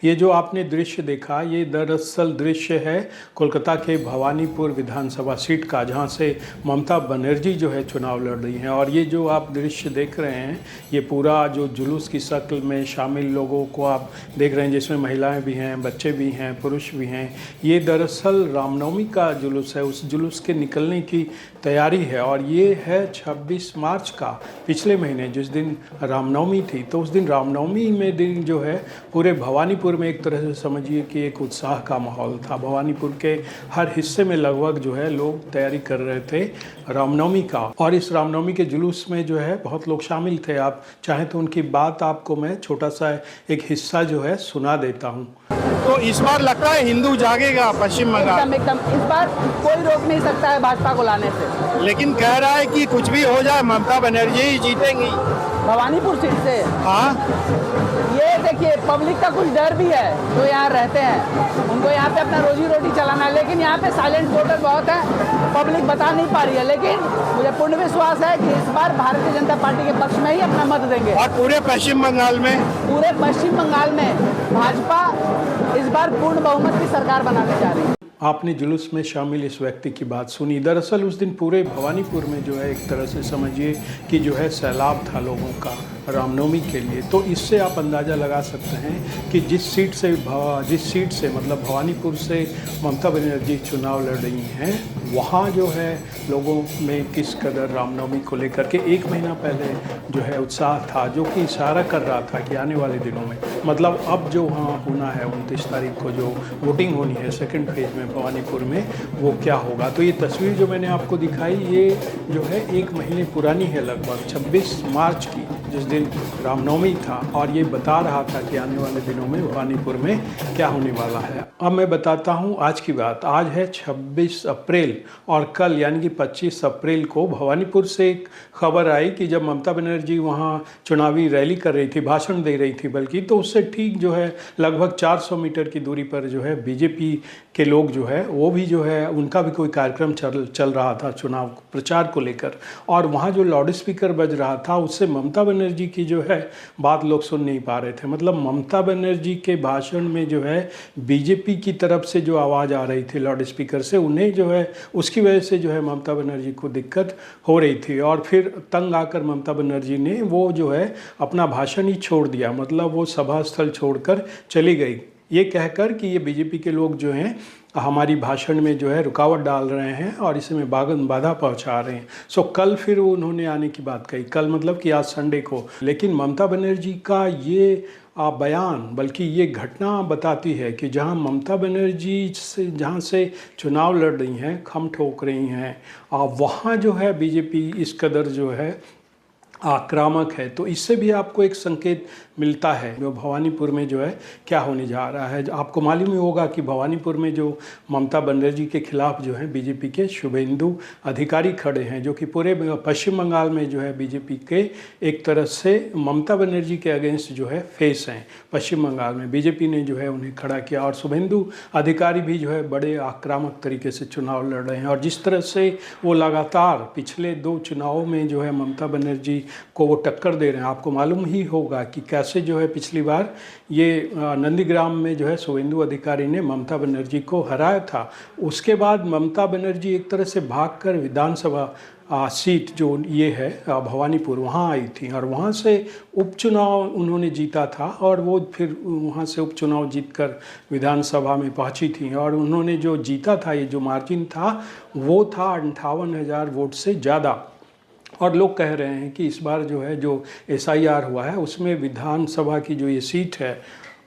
ये जो आपने दृश्य देखा, ये दरअसल दृश्य है कोलकाता के भवानीपुर विधानसभा सीट का, जहां से ममता बनर्जी जो है चुनाव लड़ रही हैं। और ये जो आप दृश्य देख रहे हैं, ये पूरा जो जुलूस की शक्ल में शामिल लोगों को आप देख रहे हैं, जिसमें महिलाएं भी हैं, बच्चे भी हैं, पुरुष भी हैं। ये दरअसल रामनवमी का जुलूस है, उस जुलूस के निकलने की तैयारी है। और ये है 26 मार्च का, पिछले महीने जिस दिन रामनवमी थी। तो उस दिन रामनवमी में दिन जो है पूरे भवानीपुर में एक तरह से समझिए कि एक उत्साह का माहौल था। भवानीपुर के हर हिस्से में लगभग जो है लोग तैयारी कर रहे थे रामनवमी का। और इस रामनवमी के जुलूस में जो है बहुत लोग शामिल थे। आप चाहें तो उनकी बात आपको मैं छोटा सा एक हिस्सा जो है सुना देता हूँ। तो इस बार लगता है हिंदू जागेगा पश्चिम बंगाल। एकदम इस बार कोई रोक नहीं सकता है भाजपा को लाने से। लेकिन कह रहा है कि कुछ भी हो जाए ममता बनर्जी ही जीतेंगी भवानीपुर सीट से। हाँ, ये देखिए पब्लिक का कुछ डर भी है जो यहाँ रहते हैं, उनको यहाँ पे अपना रोजी रोटी चलाना है। लेकिन यहाँ पे साइलेंट वोटर बहुत है, पब्लिक बता नहीं पा रही है। लेकिन मुझे पूर्ण विश्वास है कि इस बार भारतीय जनता पार्टी के पक्ष में ही अपना मत देंगे। और पूरे पश्चिम बंगाल में भाजपा इस बार पूर्ण बहुमत की सरकार बनाने जा रही है। आपने जुलूस में शामिल इस व्यक्ति की बात सुनी। दरअसल उस दिन पूरे भवानीपुर में जो है एक तरह से समझिए कि जो है सैलाब था लोगों का रामनवमी के लिए। तो इससे आप अंदाज़ा लगा सकते हैं कि जिस सीट से मतलब भवानीपुर से ममता बनर्जी चुनाव लड़ रही हैं, वहाँ जो है लोगों में किस कदर रामनवमी को लेकर के एक महीना पहले जो है उत्साह था, जो कि इशारा कर रहा था कि आने वाले दिनों में मतलब अब जो वहाँ होना है 29 तारीख को जो वोटिंग होनी है सेकेंड फेज में भवानीपुर में, वो क्या होगा। तो ये तस्वीर जो मैंने आपको दिखाई, ये जो है एक महीने पुरानी है, लगभग 26 मार्च की, जिस दिन रामनवमी था। और ये बता रहा था कि आने वाले दिनों में भवानीपुर में क्या होने वाला है। अब मैं बताता हूँ आज की बात। आज है 26 अप्रैल और कल यानी कि 25 अप्रैल को भवानीपुर से एक खबर आई कि जब ममता बनर्जी वहाँ चुनावी रैली कर रही थी, भाषण दे रही थी बल्कि, तो उससे ठीक जो है लगभग 400 मीटर की दूरी पर जो है बीजेपी के लोग जो है वो भी जो है उनका भी कोई कार्यक्रम चल रहा था चुनाव प्रचार को लेकर। और वहाँ जो लाउड स्पीकर बज रहा था उससे ममता बनर्जी की जो है बात लोग सुन नहीं पा रहे थे। मतलब ममता बनर्जी के भाषण में जो है बीजेपी की तरफ से जो आवाज़ आ रही थी लाउड स्पीकर से, उन्हें जो है उसकी वजह से जो है ममता बनर्जी को दिक्कत हो रही थी। और फिर तंग आकर ममता बनर्जी ने वो जो है अपना भाषण ही छोड़ दिया, मतलब वो सभा स्थल छोड़कर चली गई, ये कहकर कि ये बीजेपी के लोग जो हैं हमारी भाषण में जो है रुकावट डाल रहे हैं और इसमें बाधा पहुंचा रहे हैं। सो कल फिर उन्होंने आने की बात कही, कल मतलब कि आज संडे को। लेकिन ममता बनर्जी का ये बयान, बल्कि ये घटना बताती है कि जहां ममता बनर्जी जहां से चुनाव लड़ रही हैं, खम ठोक रही हैं, वहाँ जो है बीजेपी इस कदर जो है आक्रामक है। तो इससे भी आपको एक संकेत मिलता है जो भवानीपुर में जो है क्या होने जा रहा है। आपको मालूम ही होगा कि भवानीपुर में जो ममता बनर्जी के खिलाफ जो है बीजेपी के शुभेंदु अधिकारी खड़े हैं, जो कि पूरे पश्चिम बंगाल में जो है बीजेपी के एक तरह से ममता बनर्जी के अगेंस्ट जो है फेस हैं। पश्चिम बंगाल में बीजेपी ने जो है उन्हें खड़ा किया और शुभेंदु अधिकारी भी जो है बड़े आक्रामक तरीके से चुनाव लड़ रहे हैं। और जिस तरह से वो लगातार पिछले 2 चुनावों में जो है ममता बनर्जी को वो टक्कर दे रहे हैं। आपको मालूम ही होगा कि कैसे जो है पिछली बार ये नंदीग्राम में जो है शुभेंदु अधिकारी ने ममता बनर्जी को हराया था। उसके बाद ममता बनर्जी एक तरह से भागकर विधानसभा सीट जो ये है भवानीपुर, वहाँ आई थी और वहाँ से उपचुनाव उन्होंने जीता था। और वो फिर वहाँ से उपचुनाव जीतकर विधानसभा में पहुँची थी और उन्होंने जो जीता था, ये जो मार्जिन था वो था 58,000 वोट से ज़्यादा। और लोग कह रहे हैं कि इस बार जो है जो SIR हुआ है उसमें विधानसभा की जो ये सीट है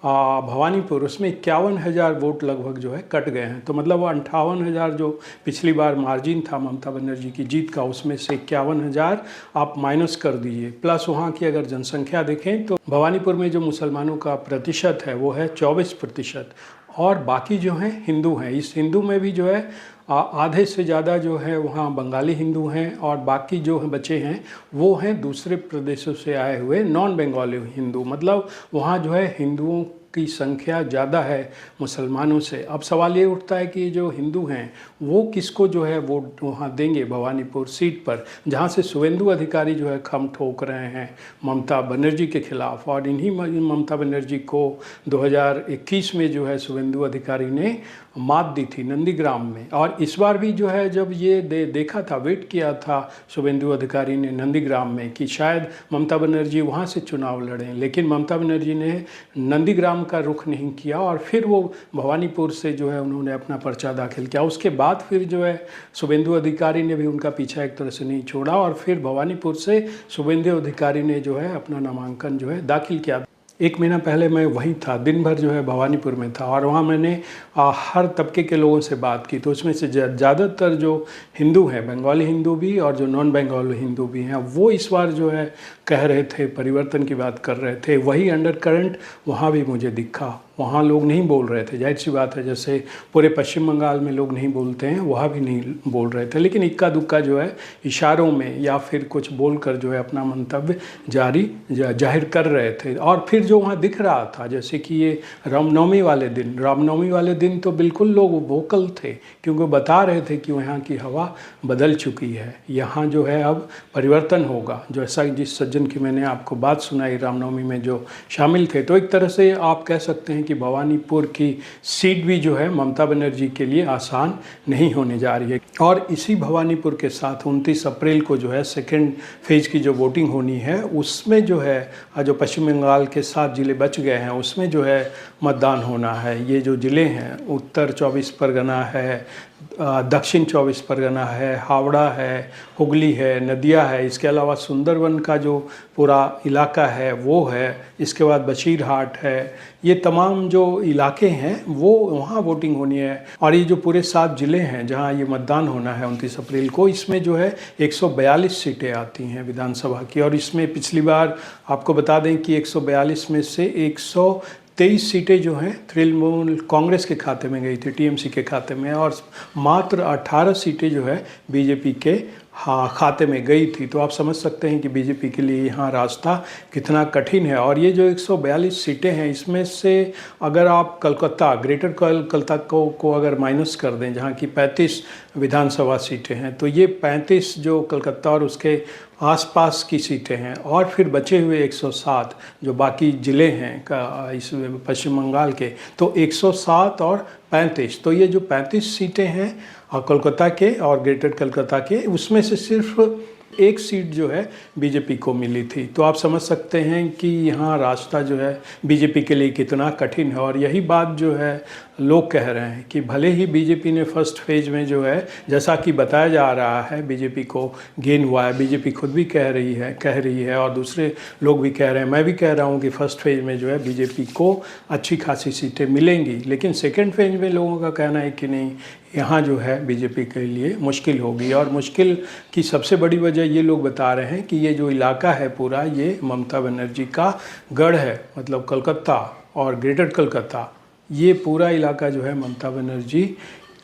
भवानीपुर, उसमें 51,000 वोट लगभग जो है कट गए हैं। तो मतलब 58,000 जो पिछली बार मार्जिन था ममता बनर्जी की जीत का, उसमें से 51,000 आप माइनस कर दीजिए। प्लस वहाँ की अगर जनसंख्या देखें तो भवानीपुर में जो मुसलमानों का प्रतिशत है वो है 24% और बाकी जो हैं हिंदू हैं। इस हिंदू में भी जो है आधे से ज़्यादा जो है वहाँ बंगाली हिंदू हैं और बाकी जो बचे हैं वो हैं दूसरे प्रदेशों से आए हुए नॉन बंगाली हिंदू। मतलब वहाँ जो है हिंदुओं की संख्या ज़्यादा है मुसलमानों से। अब सवाल ये उठता है कि जो हिंदू हैं वो किसको जो है वोट वहाँ देंगे भवानीपुर सीट पर, जहाँ से शुभेंदु अधिकारी जो है खम ठोक रहे हैं ममता बनर्जी के खिलाफ। और इन्हीं ममता बनर्जी को 2021 में जो है शुभेंदु अधिकारी ने मात दी थी नंदीग्राम में। और इस बार भी जो है जब ये देखा था, वेट किया था शुभेंदु अधिकारी ने नंदीग्राम में कि शायद ममता बनर्जी वहाँ से चुनाव लड़ें, लेकिन ममता बनर्जी ने नंदीग्राम का रुख नहीं किया और फिर वो भवानीपुर से जो है उन्होंने अपना पर्चा दाखिल किया। उसके बाद फिर जो है शुभेंदु अधिकारी ने भी उनका पीछा एक तरह से नहीं छोड़ा और फिर भवानीपुर से शुभेंदु अधिकारी ने जो है अपना नामांकन जो है दाखिल किया। 1 महीना पहले मैं वहीं था, दिन भर जो है भवानीपुर में था और वहाँ मैंने हर तबके के लोगों से बात की। तो उसमें से ज़्यादातर जो हिंदू हैं, बंगाली हिंदू भी और जो नॉन बंगाली हिंदू भी हैं, वो इस बार जो है कह रहे थे, परिवर्तन की बात कर रहे थे। वही अंडर करंट वहाँ भी मुझे दिखा। वहाँ लोग नहीं बोल रहे थे, जाहिर सी बात है, जैसे पूरे पश्चिम बंगाल में लोग नहीं बोलते हैं, वहाँ भी नहीं बोल रहे थे, लेकिन इक्का दुक्का जो है इशारों में या फिर कुछ बोलकर जो है अपना मंतव्य जाहिर कर रहे थे। और फिर जो वहाँ दिख रहा था, जैसे कि ये रामनवमी वाले दिन तो बिल्कुल लोग वोकल थे, क्योंकि बता रहे थे कि यहाँ की हवा बदल चुकी है, यहाँ जो है अब परिवर्तन होगा। जैसा जिस सज्जन की मैंने आपको बात सुनाई रामनवमी में जो शामिल थे, तो एक तरह से आप कह सकते हैं कि भवानीपुर की सीट भी जो है ममता बनर्जी के लिए आसान नहीं होने जा रही है। और इसी भवानीपुर के साथ 29 अप्रैल को जो है सेकेंड फेज की जो वोटिंग होनी है, उसमें जो है जो पश्चिम बंगाल के 7 ज़िले बच गए हैं उसमें जो है मतदान होना है। ये जो ज़िले हैं, उत्तर 24 परगना है, दक्षिण 24 परगना है, हावड़ा है, हुगली है, नदिया है, इसके अलावा सुंदरवन का जो पूरा इलाका है वो है, इसके बाद बशीरहाट है, ये तमाम जो इलाके हैं वो वहाँ वोटिंग होनी है। और ये जो पूरे 7 ज़िले हैं जहाँ ये मतदान होना है 29 अप्रैल को, इसमें जो है 142 सीटें आती हैं विधानसभा की। और इसमें पिछली बार आपको बता दें कि 142 में से 123 सीटें जो हैं तृणमूल कांग्रेस के खाते में गई थी, टीएमसी के खाते में, और मात्र 18 सीटें जो है बीजेपी के खाते में गई थी। तो आप समझ सकते हैं कि बीजेपी के लिए यहाँ रास्ता कितना कठिन है। और ये जो 142 सीटें हैं, इसमें से अगर आप कलकत्ता, ग्रेटर कलकत्ता को अगर माइनस कर दें, जहाँ की 35 विधानसभा सीटें हैं, तो ये 35 जो कलकत्ता और उसके आसपास की सीटें हैं, और फिर बचे हुए 107 जो बाकी ज़िले हैं इस पश्चिम बंगाल के, तो 107 और 35, तो ये जो 35 सीटें हैं कोलकाता के और ग्रेटर कलकत्ता के, उसमें से सिर्फ एक सीट जो है बीजेपी को मिली थी। तो आप समझ सकते हैं कि यहाँ रास्ता जो है बीजेपी के लिए कितना कठिन है। और यही बात जो है लोग कह रहे हैं कि भले ही बीजेपी ने फर्स्ट फेज में जो है, जैसा कि बताया जा रहा है, बीजेपी को गेन हुआ है, बीजेपी खुद भी कह रही है और दूसरे लोग भी कह रहे हैं, मैं भी कह रहा हूँ कि फर्स्ट फेज में जो है बीजेपी को अच्छी खासी सीटें मिलेंगी। लेकिन सेकेंड फेज में लोगों का कहना है कि नहीं, यहाँ जो है बीजेपी के लिए मुश्किल होगी। और मुश्किल की सबसे बड़ी वजह ये लोग बता रहे हैं कि ये जो इलाका है पूरा, ये ममता बनर्जी का गढ़ है, मतलब कलकत्ता और ग्रेटर कलकत्ता, ये पूरा इलाका जो है ममता बनर्जी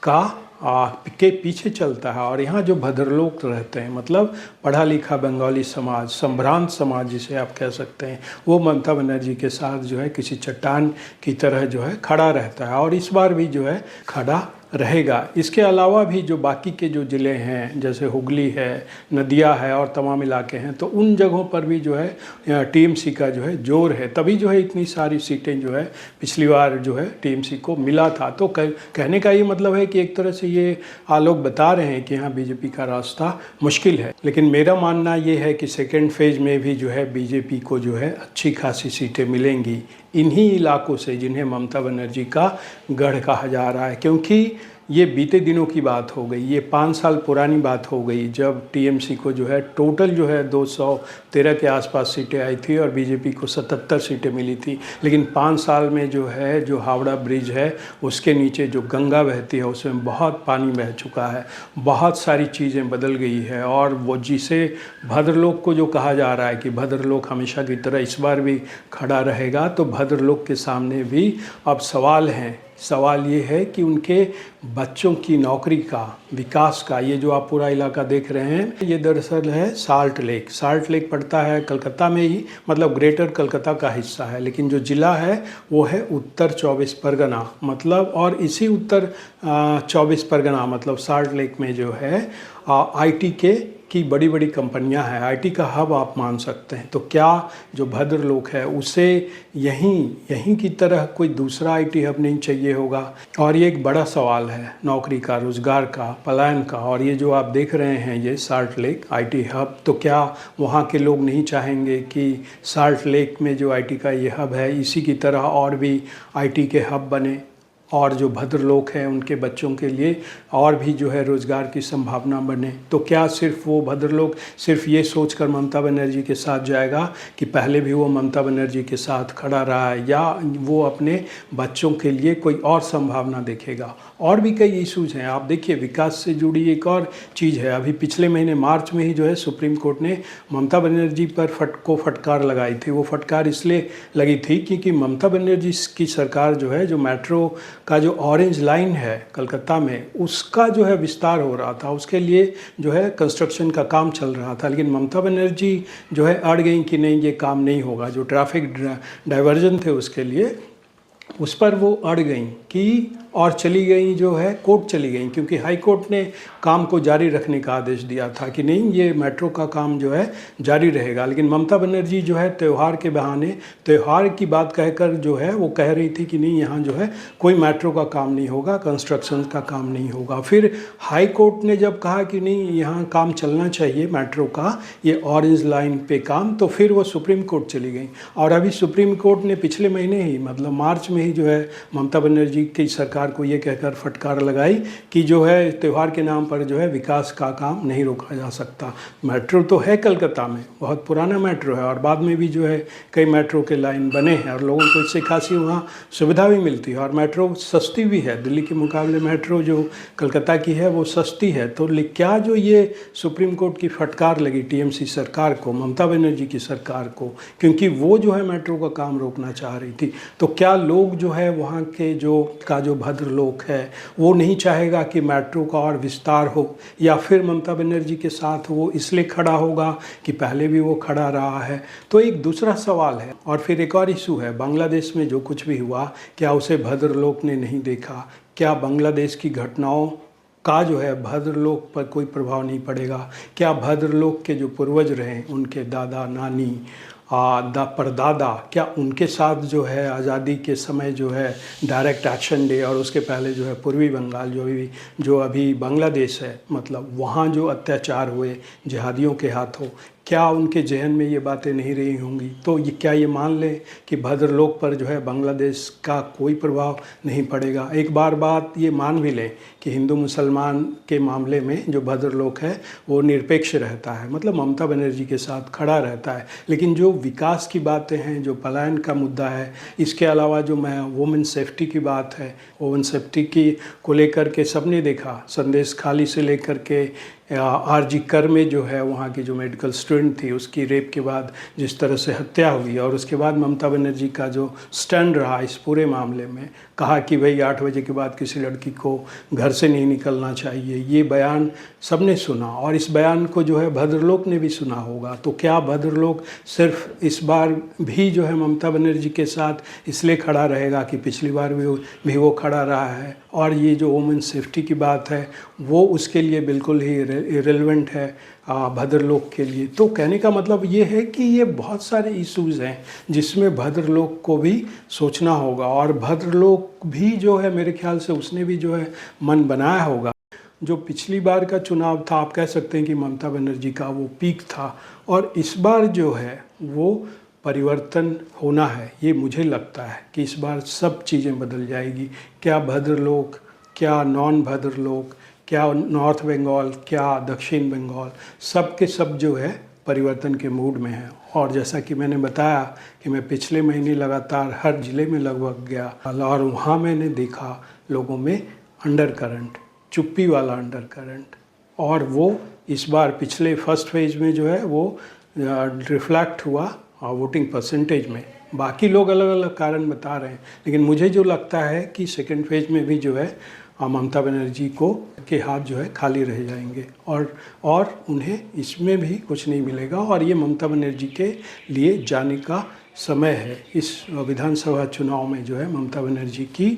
का के पीछे चलता है। और यहाँ जो भद्रलोक रहते हैं, मतलब पढ़ा लिखा बंगाली समाज, संभ्रांत समाज जिसे आप कह सकते हैं, वो ममता बनर्जी के साथ जो है किसी चट्टान की तरह जो है खड़ा रहता है, और इस बार भी जो है खड़ा रहेगा। इसके अलावा भी जो बाकी के जो ज़िले हैं, जैसे हुगली है, नदिया है और तमाम इलाके हैं, तो उन जगहों पर भी जो है टीएमसी का जो है जोर है, तभी जो है इतनी सारी सीटें जो है पिछली बार जो है टीएमसी को मिला था। तो कहने का ये मतलब है कि एक तरह से ये लोग बता रहे हैं कि यहाँ बीजेपी का रास्ता मुश्किल है। लेकिन मेरा मानना ये है कि सेकेंड फेज में भी जो है बीजेपी को जो है अच्छी खासी सीटें मिलेंगी इन्हीं इलाकों से जिन्हें ममता बनर्जी का गढ़ कहा जा रहा है। क्योंकि ये बीते दिनों की बात हो गई, ये 5 साल पुरानी बात हो गई, जब टीएमसी को जो है टोटल जो है 213 के आसपास सीटें आई थी और बीजेपी को 77 सीटें मिली थी। लेकिन 5 साल में जो है, जो हावड़ा ब्रिज है उसके नीचे जो गंगा बहती है उसमें बहुत पानी बह चुका है, बहुत सारी चीज़ें बदल गई है। और वो जिसे भद्रलोक को जो कहा जा रहा है कि भद्रलोक हमेशा की तरह इस बार भी खड़ा रहेगा, तो भद्रलोक के सामने भी अब सवाल हैं सवाल ये है कि उनके बच्चों की नौकरी का, विकास का, ये जो आप पूरा इलाका देख रहे हैं, ये दरअसल है साल्ट लेक। साल्ट लेक पड़ता है कलकत्ता में ही, मतलब ग्रेटर कलकत्ता का हिस्सा है, लेकिन जो ज़िला है वो है उत्तर 24 परगना, मतलब, और इसी उत्तर 24 परगना मतलब साल्ट लेक में जो है आईटी की बड़ी बड़ी कंपनियां हैं, आईटी का हब आप मान सकते हैं। तो क्या जो भद्रलोक है उसे यहीं की तरह कोई दूसरा आईटी हब नहीं चाहिए होगा? और ये एक बड़ा सवाल है नौकरी का, रोज़गार का, पलायन का। और ये जो आप देख रहे हैं ये साल्ट लेक आईटी हब, तो क्या वहाँ के लोग नहीं चाहेंगे कि साल्ट लेक में जो आईटी का ये हब है इसी की तरह और भी आईटी के हब बने, और जो भद्रलोक हैं उनके बच्चों के लिए और भी जो है रोज़गार की संभावना बने? तो क्या सिर्फ वो भद्रलोक सिर्फ ये सोचकर ममता बनर्जी के साथ जाएगा कि पहले भी वो ममता बनर्जी के साथ खड़ा रहा है, या वो अपने बच्चों के लिए कोई और संभावना देखेगा? और भी कई इशूज़ हैं। आप देखिए, विकास से जुड़ी एक और चीज़ है। अभी पिछले महीने मार्च में ही जो है सुप्रीम कोर्ट ने ममता बनर्जी पर फटकार लगाई थी। वो फटकार इसलिए लगी थी क्योंकि ममता बनर्जी की सरकार जो है, जो मेट्रो का जो ऑरेंज लाइन है कलकत्ता में, उसका जो है विस्तार हो रहा था, उसके लिए जो है कंस्ट्रक्शन का काम चल रहा था। लेकिन ममता बनर्जी जो है अड़ गई कि नहीं, ये काम नहीं होगा। जो ट्रैफिक डाइवर्जन थे उसके लिए, उस पर वो अड़ गई कि, और चली गई जो है कोर्ट चली गई, क्योंकि हाई कोर्ट ने काम को जारी रखने का आदेश दिया था कि नहीं, ये मेट्रो का काम जो है जारी रहेगा। लेकिन ममता बनर्जी जो है त्यौहार के बहाने, त्यौहार की बात कहकर जो है वो कह रही थी कि नहीं, यहाँ जो है कोई मेट्रो का काम नहीं होगा, कंस्ट्रक्शन का काम नहीं होगा। फिर हाई कोर्ट ने जब कहा कि नहीं, यहाँ काम चलना चाहिए मेट्रो का, ये ऑरेंज लाइन पे काम, तो फिर वो सुप्रीम कोर्ट चली गई। और अभी सुप्रीम कोर्ट ने पिछले महीने ही, मतलब मार्च में ही जो है ममता बनर्जी की सरकार को ये कहकर फटकार लगाई कि जो है त्यौहार के नाम पर जो है विकास का काम नहीं रोका जा सकता। मेट्रो तो है कलकत्ता में, बहुत पुराना मेट्रो है, और बाद में भी जो है कई मेट्रो के लाइन बने हैं और लोगों को इससे खासी वहाँ सुविधा भी मिलती है, और मेट्रो सस्ती भी है। दिल्ली के मुकाबले मेट्रो जो कलकत्ता की है वो सस्ती है। तो क्या जो ये सुप्रीम कोर्ट की फटकार लगी टीएमसी सरकार को, ममता बनर्जी की सरकार को, क्योंकि वो जो है मेट्रो का काम रोकना चाह रही थी, तो क्या लोग जो है वहाँ के जो भद्रलोक है वो नहीं चाहेगा कि मेट्रो का और विस्तार हो? या फिर ममता बनर्जी के साथ वो इसलिए खड़ा होगा कि पहले भी वो खड़ा रहा है? तो एक दूसरा सवाल है। और फिर एक और इशू है, बांग्लादेश में जो कुछ भी हुआ, क्या उसे भद्रलोक ने नहीं देखा? क्या बांग्लादेश की घटनाओं का जो है भद्रलोक पर कोई प्रभाव नहीं पड़ेगा? क्या भद्रलोक के जो पूर्वज रहे, उनके दादा नानी परदादा, क्या उनके साथ जो है आज़ादी के समय जो है डायरेक्ट एक्शन डे, और उसके पहले जो है पूर्वी बंगाल जो अभी बांग्लादेश है, मतलब वहाँ जो अत्याचार हुए जिहादियों के हाथों, क्या उनके जहन में ये बातें नहीं रही होंगी? तो क्या ये मान लें कि भद्रलोक पर जो है बांग्लादेश का कोई प्रभाव नहीं पड़ेगा? एक बात ये मान भी लें कि हिंदू मुसलमान के मामले में जो भद्रलोक है वो निरपेक्ष रहता है, मतलब ममता बनर्जी के साथ खड़ा रहता है। लेकिन जो विकास की बातें हैं, जो पलायन का मुद्दा है, इसके अलावा जो वुमेन सेफ्टी की बात है, वुमेन सेफ्टी को लेकर के सबने देखा, संदेश खाली से लेकर के आरजी कर में जो है वहाँ की जो मेडिकल स्टूडेंट थी, उसकी रेप के बाद जिस तरह से हत्या हुई, और उसके बाद ममता बनर्जी का जो स्टैंड रहा इस पूरे मामले में, कहा कि भाई 8 बजे के बाद किसी लड़की को घर से नहीं निकलना चाहिए। ये बयान सबने सुना, और इस बयान को जो है भद्रलोक ने भी सुना होगा। तो क्या भद्रलोक सिर्फ इस बार भी जो है ममता बनर्जी के साथ इसलिए खड़ा रहेगा कि पिछली बार भी वो खड़ा रहा है, और ये जो वुमेन सेफ्टी की बात है वो उसके लिए बिल्कुल ही इरेलेवेंट है भद्रलोक के लिए? तो कहने का मतलब ये है कि ये बहुत सारे इश्यूज़ हैं जिसमें भद्रलोक को भी सोचना होगा, और भद्रलोक भी जो है मेरे ख्याल से उसने भी जो है मन बनाया होगा। जो पिछली बार का चुनाव था, आप कह सकते हैं कि ममता बनर्जी का वो पीक था, और इस बार जो है वो परिवर्तन होना है। ये मुझे लगता है कि इस बार सब चीज़ें बदल जाएगी। क्या भद्रलोक, क्या नॉन भद्रलोक, क्या नॉर्थ बंगाल, क्या दक्षिण बंगाल, सब के सब जो है परिवर्तन के मूड में हैं। और जैसा कि मैंने बताया कि मैं पिछले महीने लगातार हर ज़िले में लगभग गया, और वहाँ मैंने देखा लोगों में अंडर करंट, चुप्पी वाला अंडर करंट, और वो इस बार पिछले फर्स्ट फेज में जो है वो रिफ्लेक्ट हुआ वोटिंग परसेंटेज में। बाकी लोग अलग अलग कारण बता रहे हैं, लेकिन मुझे जो लगता है कि सेकेंड फेज में भी जो है ममता बनर्जी को के हाथ जो है खाली रह जाएंगे और उन्हें इसमें भी कुछ नहीं मिलेगा और ये ममता बनर्जी के लिए जाने का समय है। इस विधानसभा चुनाव में जो है ममता बनर्जी की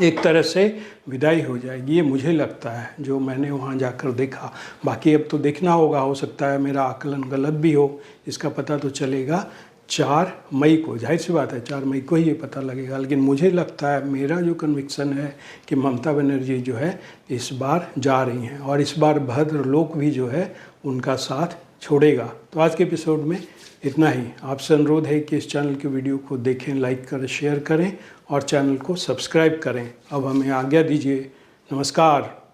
एक तरह से विदाई हो जाएगी, ये मुझे लगता है, जो मैंने वहाँ जाकर देखा। बाकी अब तो देखना होगा, हो सकता है मेरा आकलन गलत भी हो, इसका पता तो चलेगा 4 मई को। जाहिर सी बात है 4 मई को ही ये पता लगेगा, लेकिन मुझे लगता है, मेरा जो कन्विक्शन है कि ममता बनर्जी जो है इस बार जा रही हैं और इस बार भद्र लोक भी जो है उनका साथ छोड़ेगा। तो आज के एपिसोड में इतना ही। आपसे अनुरोध है कि इस चैनल के वीडियो को देखें, लाइक करें, शेयर करें और चैनल को सब्सक्राइब करें। अब हमें आज्ञा दीजिए। नमस्कार।